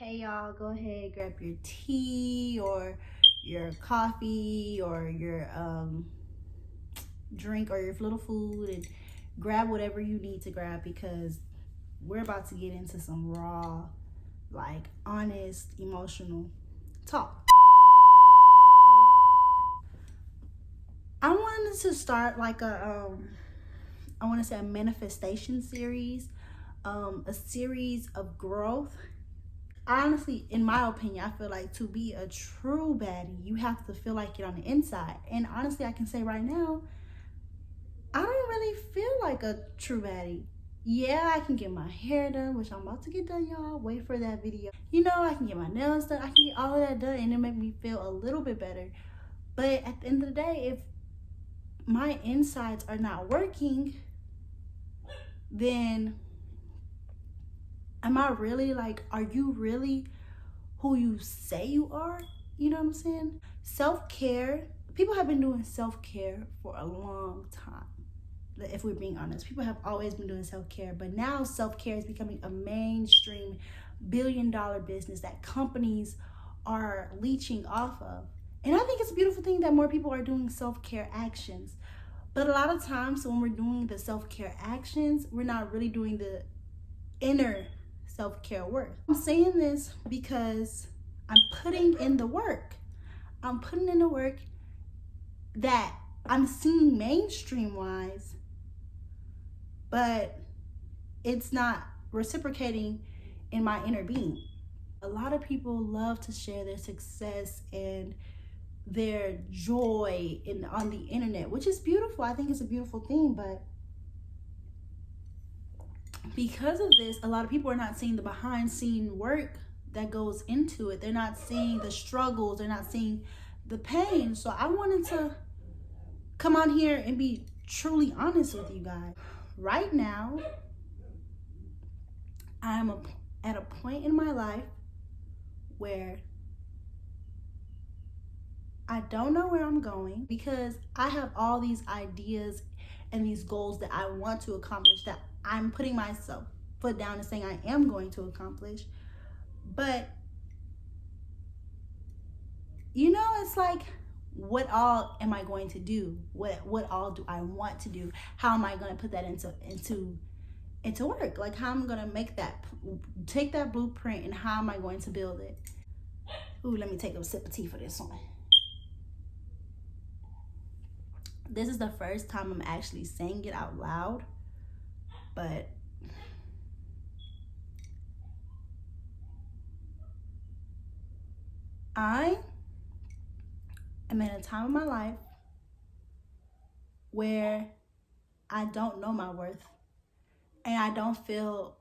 Hey y'all, go ahead, grab your tea or your coffee or your drink or your little food and grab whatever you need to grab, because we're about to get into some raw, like honest, emotional talk. I wanted to start like I want to say a manifestation series, a series of growth. Honestly, in my opinion, I feel like to be a true baddie, you have to feel like it on the inside. And honestly, I can say right now, I don't really feel like a true baddie. Yeah, I can get my hair done, which I'm about to get done, y'all. Wait for that video. You know, I can get my nails done. I can get all of that done, and it make me feel a little bit better. But at the end of the day, if my insides are not working, then am I really like, are you really who you say you are? You know what I'm saying? Self-care. People have been doing self-care for a long time. If we're being honest, people have always been doing self-care, but now self-care is becoming a mainstream billion-dollar business that companies are leeching off of. And I think it's a beautiful thing that more people are doing self-care actions. But a lot of times when we're doing the self-care actions, we're not really doing the inner self-care work. I'm saying this because I'm putting in the work. I'm putting in the work that I'm seeing mainstream wise, but it's not reciprocating in my inner being. A lot of people love to share their success and their joy on the internet, which is beautiful. I think it's a beautiful thing, but because of this, a lot of people are not seeing the behind scene work that goes into it. They're not seeing the struggles. They're not seeing the pain. So I wanted to come on here and be truly honest with you guys. Right now, I'm at a point in my life where I don't know where I'm going, because I have all these ideas and these goals that I want to accomplish, that I'm putting myself foot down and saying I am going to accomplish. But you know, it's like, what all am I going to do? What all do I want to do? How am I going to put that into work? Like, how am I going to make that, take that blueprint, and how am I going to build it? Ooh, let me take a sip of tea for this one. This is the first time I'm actually saying it out loud, but I am in a time of my life where I don't know my worth, and I don't feel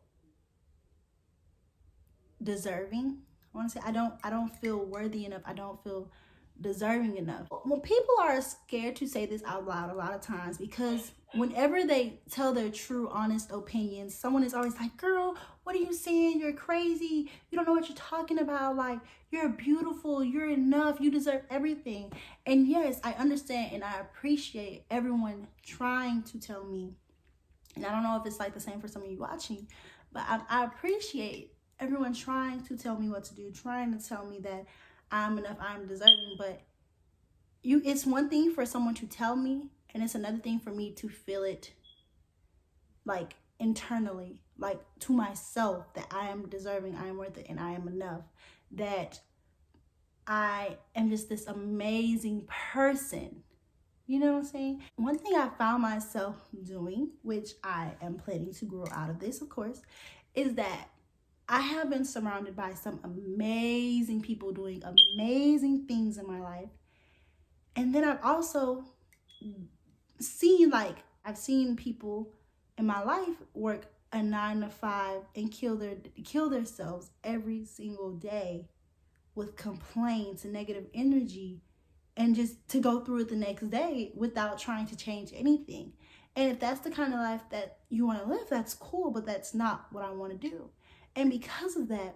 deserving. I want to say I don't feel worthy enough. I don't feel deserving enough. When people are scared to say this out loud a lot of times, because whenever they tell their true honest opinions, someone is always like, girl, what are you saying? You're crazy. You don't know what you're talking about. Like, you're beautiful. You're enough. You deserve everything. And yes, I understand and I appreciate everyone trying to tell me. And I don't know if it's like the same for some of you watching, but I appreciate everyone trying to tell me what to do, trying to tell me that I'm enough, I'm deserving. But it's one thing for someone to tell me, and it's another thing for me to feel it, like internally, like to myself, that I am deserving, I am worth it, and I am enough, that I am just this amazing person. You know what I'm saying? One thing I found myself doing, which I am planning to grow out of this, of course, is that I have been surrounded by some amazing people doing amazing things in my life. And then I've also seen, like, I've seen people in my life work a 9-to-5 and kill themselves every single day with complaints and negative energy, and just to go through it the next day without trying to change anything. And if that's the kind of life that you want to live, that's cool, but that's not what I want to do. And because of that,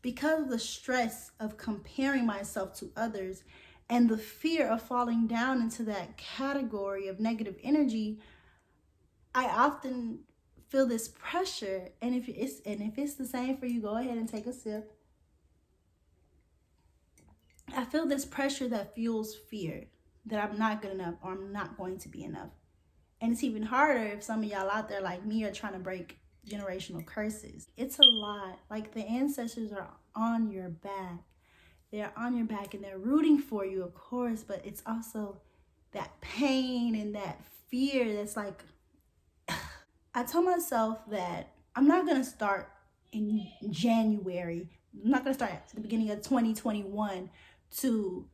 because of the stress of comparing myself to others and the fear of falling down into that category of negative energy, I often feel this pressure. And if it's the same for you, go ahead and take a sip. I feel this pressure that fuels fear that I'm not good enough or I'm not going to be enough. And it's even harder if some of y'all out there like me are trying to break generational curses. It's a lot. Like, the ancestors are on your back. They're on your back and they're rooting for you, of course, but it's also that pain and that fear that's like, I told myself that I'm not going to start in January. I'm not going to start at the beginning of 2021 to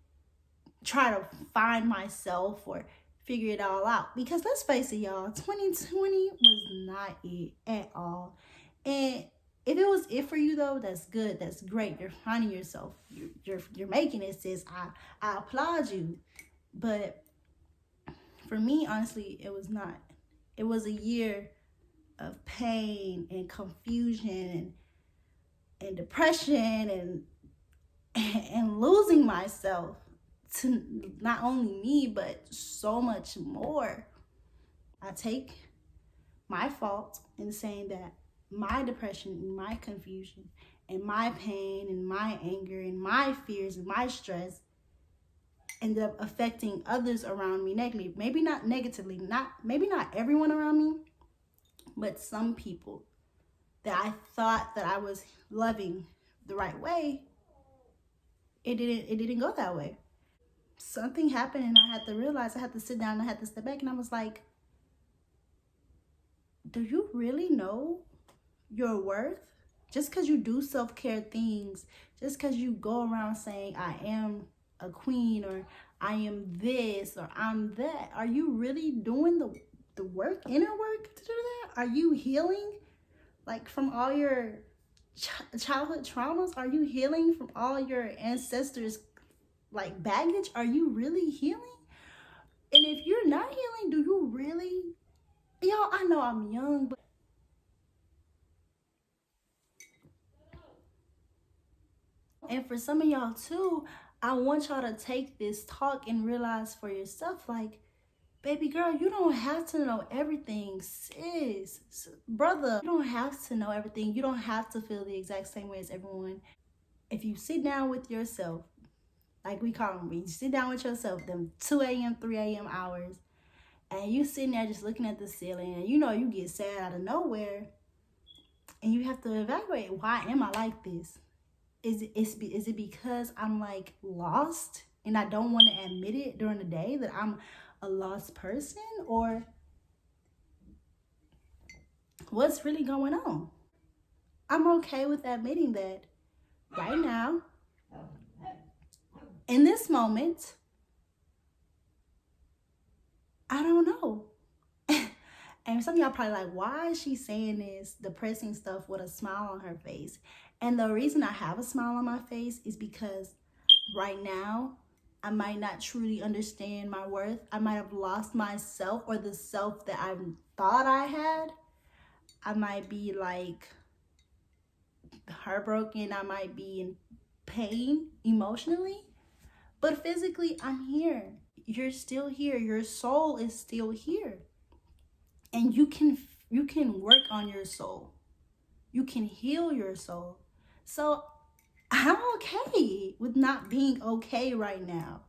try to find myself or figure it all out. Because let's face it, y'all, 2020 was not it at all. And if it was it for you, though, that's good. That's great. You're finding yourself. You're making it, sis. I applaud you. But for me, honestly, it was not. It was a year of pain and confusion and depression and losing myself to not only me, but so much more. I take my fault in saying that my depression and my confusion and my pain and my anger and my fears and my stress ended up affecting others around me negatively. Maybe not negatively, maybe not everyone around me, but some people that I thought that I was loving the right way. It didn't go that way. Something happened and I had to realize, I had to sit down and I had to step back, and I was like, do you really know your worth? Just because you do self-care things, just because you go around saying I am a queen or I am this or I'm that, are you really doing the work, inner work to do that? Are you healing like from all your childhood traumas? Are you healing from all your ancestors like baggage? Are you really healing? And if you're not healing, do you really? Y'all, I know I'm young, but and for some of y'all too, I want y'all to take this talk and realize for yourself, like, baby girl, you don't have to know everything, sis. Brother, you don't have to know everything. You don't have to feel the exact same way as everyone. If you sit down with yourself, like we call them, you sit down with yourself, them 2 a.m., 3 a.m. hours, and you sitting there just looking at the ceiling, and you know you get sad out of nowhere, and you have to evaluate, why am I like this? Is it because I'm like lost and I don't want to admit it during the day that I'm a lost person? Or what's really going on? I'm okay with admitting that right now, in this moment, I don't know. And some of y'all probably like, why is she saying this depressing stuff with a smile on her face? And the reason I have a smile on my face is because right now, I might not truly understand my worth. I might have lost myself, or the self that I thought I had. I might be like heartbroken. I might be in pain emotionally. But physically, I'm here. You're still here. Your soul is still here. And you can work on your soul. You can heal your soul. So I'm okay with not being okay right now.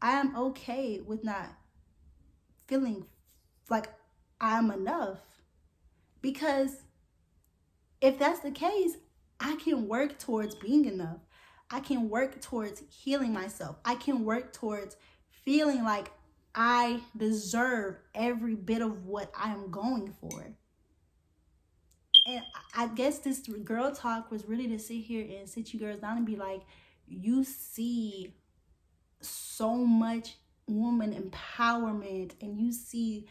I am okay with not feeling like I'm enough. Because if that's the case, I can work towards being enough. I can work towards healing myself. I can work towards feeling like I deserve every bit of what I'm going for. And I guess this girl talk was really to sit here and sit you girls down and be like, you see so much woman empowerment, and you see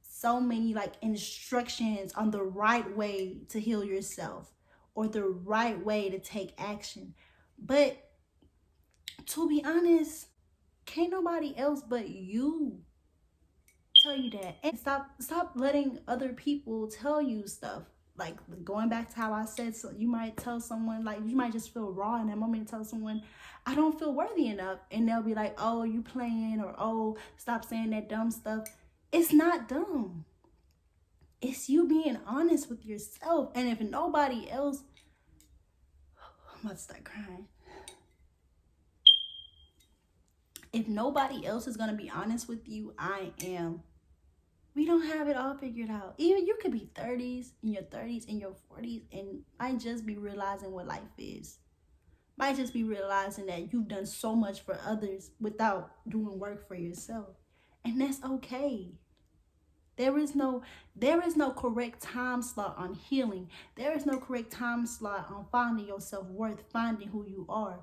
so many like instructions on the right way to heal yourself or the right way to take action. But to be honest, can't nobody else but you tell you that. And stop letting other people tell you stuff. Like, going back to how I said, so you might tell someone, like, you might just feel raw in that moment and tell someone, I don't feel worthy enough. And they'll be like, oh, you playing, or oh, stop saying that dumb stuff. It's not dumb. It's you being honest with yourself. And if nobody else, I'm about to start crying. If nobody else is going to be honest with you, I am. We don't have it all figured out. Even you could be 30s, in your 30s, in your 40s, and might just be realizing what life is. Might just be realizing that you've done so much for others without doing work for yourself. And that's okay. There is no correct time slot on healing. There is no correct time slot on finding your self-worth, finding who you are.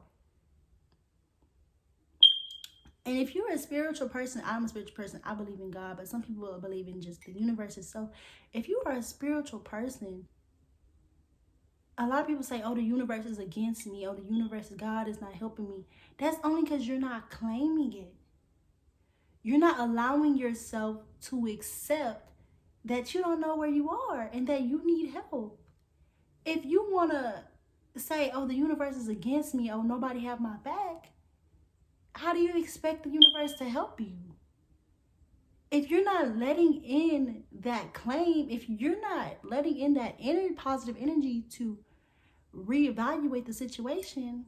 And if you're a spiritual person, I'm a spiritual person, I believe in God, but some people believe in just the universe itself. If you are a spiritual person, a lot of people say, oh, the universe is against me. Oh, the universe, God is not helping me. That's only because you're not claiming it. You're not allowing yourself to accept that you don't know where you are and that you need help. If you want to say, oh, the universe is against me, oh, nobody have my back, how do you expect the universe to help you? If you're not letting in that claim, if you're not letting in that positive energy to reevaluate the situation,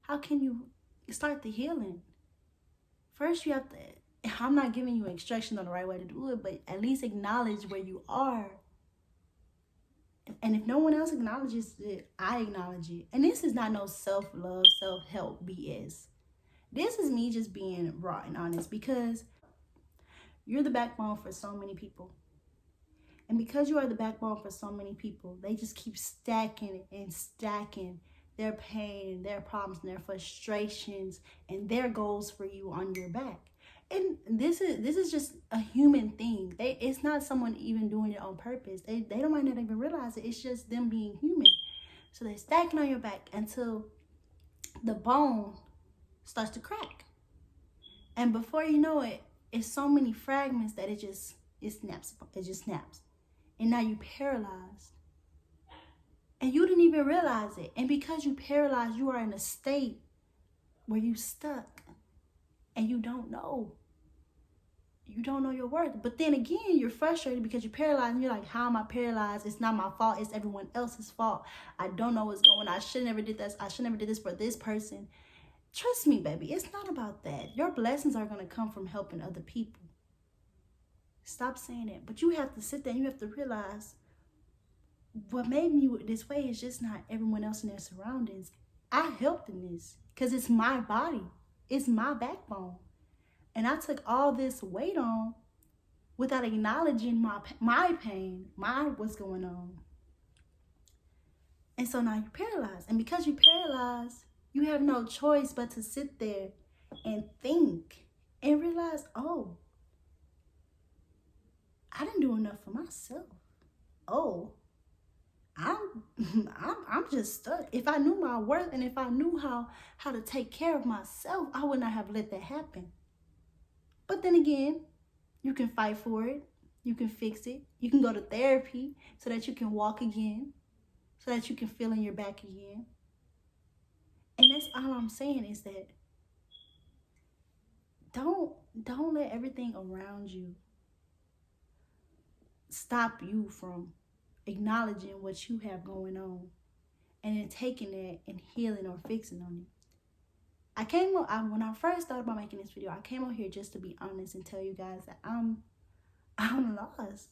how can you start the healing? First, you have to, I'm not giving you instructions on the right way to do it, but at least acknowledge where you are. And if no one else acknowledges it, I acknowledge it. And this is not no self-love, self-help BS. This is me just being raw and honest, because you're the backbone for so many people. And because you are the backbone for so many people, they just keep stacking and stacking their pain, their problems, and their frustrations, and their goals for you on your back. And this is just a human thing. It's not someone even doing it on purpose. They might not even realize it. It's just them being human. So they're stacking on your back until the bone starts to crack. And before you know it, it's so many fragments that it snaps. It just snaps. And now you're paralyzed. And you didn't even realize it. And because you paralyzed, you are in a state where you stuck and you don't know. You don't know your worth. But then again, you're frustrated because you're paralyzed and you're like, how am I paralyzed? It's not my fault. It's everyone else's fault. I don't know what's going on. I should never did this. I should never did this for this person. Trust me, baby. It's not about that. Your blessings are going to come from helping other people. Stop saying it. But you have to sit there and you have to realize what made me this way is just not everyone else in their surroundings. I helped in this because it's my body. It's my backbone. And I took all this weight on without acknowledging my pain, what's going on. And so now you're paralyzed. And because you're paralyzed, you have no choice but to sit there and think and realize, oh, I didn't do enough for myself. Oh, I'm just stuck. If I knew my worth and if I knew how to take care of myself, I would not have let that happen. But then again, you can fight for it. You can fix it. You can go to therapy so that you can walk again, so that you can feel in your back again. And that's all I'm saying is that don't let everything around you stop you from acknowledging what you have going on and then taking that and healing or fixing on it. When I first thought about making this video, I came on here just to be honest and tell you guys that I'm lost.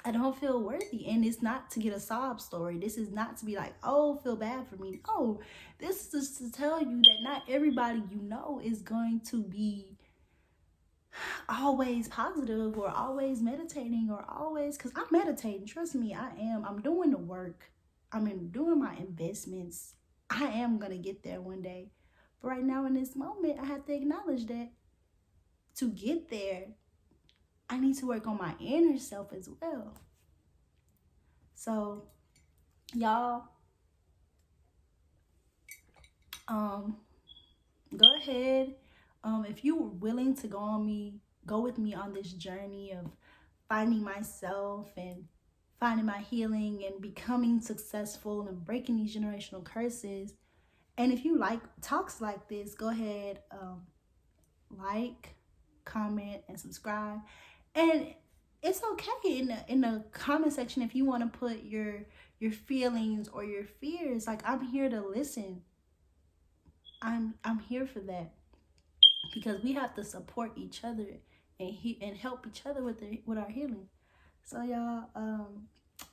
I don't feel worthy. And it's not to get a sob story. This is not to be like, oh, feel bad for me. No, this is just to tell you that not everybody you know is going to be always positive or always meditating or always, because I'm meditating. Trust me, I am. I'm doing the work. I'm doing my investments. I am going to get there one day. But right now in this moment, I have to acknowledge that to get there, I need to work on my inner self as well. So, y'all, go ahead. If you're willing to go with me on this journey of finding myself and finding my healing and becoming successful and breaking these generational curses. And if you like talks like this, go ahead, like, comment, and subscribe. And it's okay in the comment section if you want to put your feelings or your fears. Like, I'm here to listen. I'm here for that, because we have to support each other and help each other with our healing. So y'all,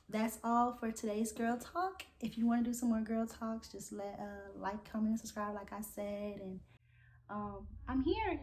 that's all for today's girl talk. If you want to do some more girl talks, just like, comment, and subscribe, like I said, and I'm here.